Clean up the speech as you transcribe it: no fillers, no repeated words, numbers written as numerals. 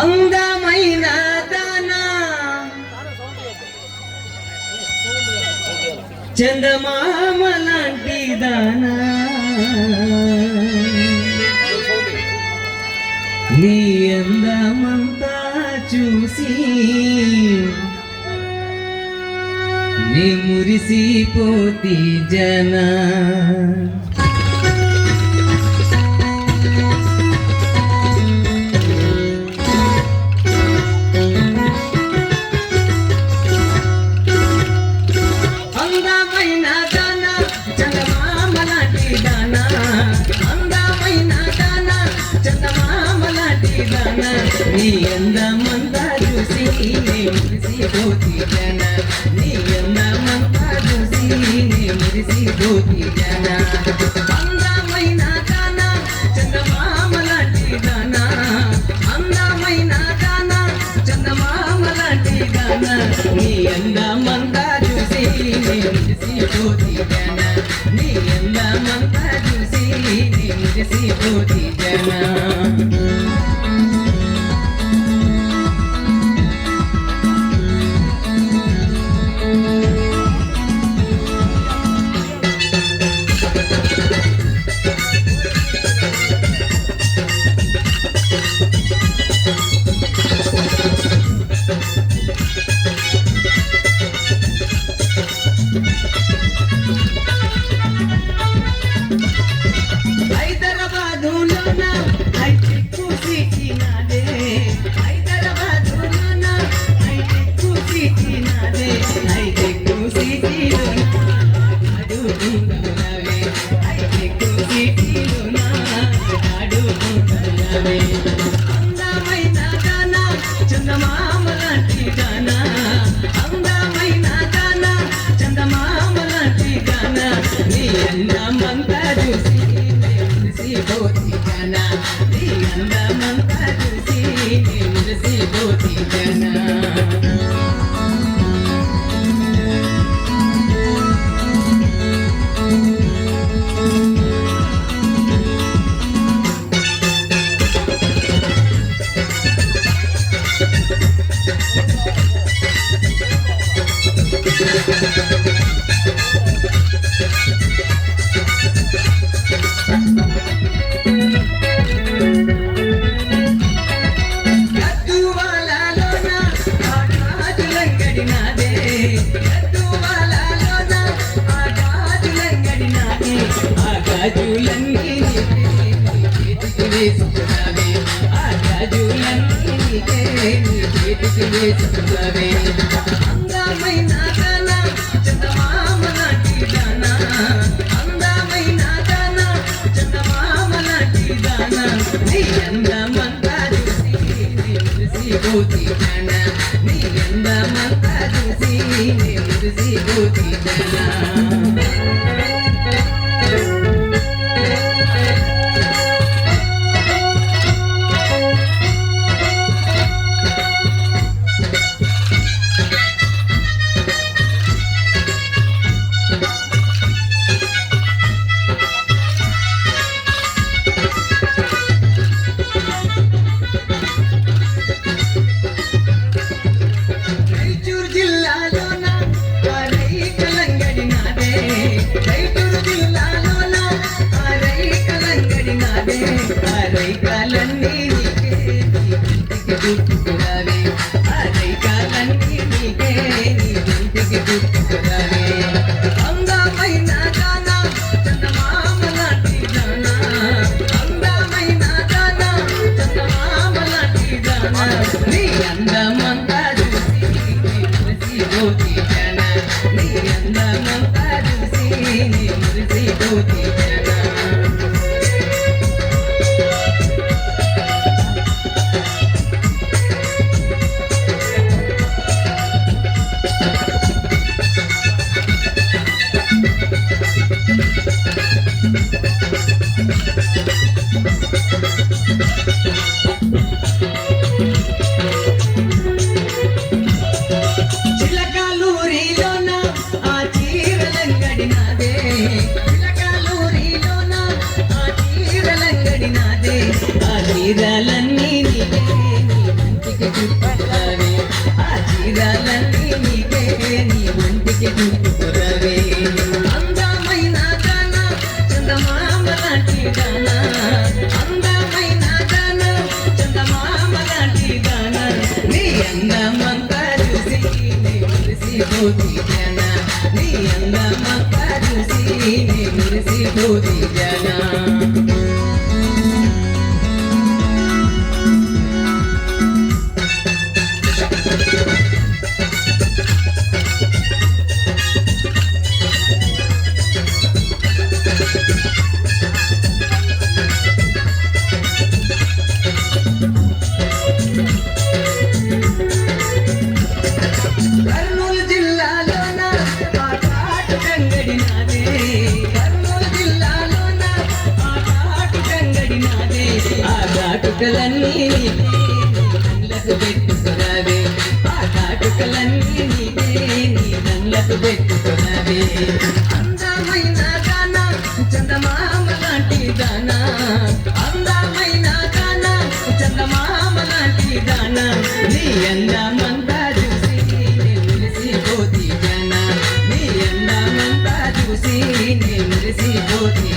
అందమైన దానా చందమామ లాంటి దానా నీ అందమంతా చూసి నీ మురిసిపోతి జనా నీ అందమంతా చూసి నే మురిసిపోతి జన నీ అందమంతా చూసి నే మురిసిపోతి జన అందమైన దానా చందమామ లాంటి దానా అందమైన దానా చందమామ లాంటి దానా నీ అందమంతా చూసి నే మురిసిపోతి జన నీ అందమంతా చూసి నే మురిసిపోతి జన అందమైన దానా చందమామ లాంటి దానా అందమైన దానా చందమామ లాంటి దానా నీ అందమంతా చూసి నే మురిసిపోతి జనా నీ అందమంతా చూసి నే మురిసిపోతి జనా అందమైన దానా చందమామ లాంటి దానా అందమైన దానా చందమామ లాంటి దానా నీ అందమంతా చూసి నే మురిసిపోతి జనా నీ అందమంతా చూసి నే మురిసిపోతి జనా అందమైన దానా చందమామ లాంటి దానా అందమైన దానా చందమామ లాంటి దానా నీ అందమంతా చూసి నే మురిసిపోతి జనా నీ అందమంతా చూసి నే మురిసిపోతి జనా చీరలన్నీ నీకే ఒంటికి చుట్టుకురావే ఆ చీరాలన్నీ నీకే నీ ఒంటికి చుట్టుకురావే అందమైన దాన చందమామ లాంటి దాన అందమైన దాన చందమామ లాంటి దాన నీ అందమంతా చూసి నీ మురిసిపోతి జన నీ అందమంతా చూసి నీ మురిసిపోతి జన కర్నూలు జిల్లాలోన ఆ కాటు కంగడి నాదే కర్నూలు జిల్లాలోన ఆ కాటు కంగడి నాదే ఆ కాటుకలన్నీ నీకే నీ కళ్ళకు పెట్టుకురావే ఆ కాటుకలన్నీ నీకే నీ కళ్ళకు పెట్టుకురావే అందమైన దాన చందమామ లాంటి దాన అందమైన దాన చందమామ లాంటి దాన నీ అందమంతా చూసి నీ మురిసిపోతి జన నీ అందమంతా చూసి నీ మురిసిపోతి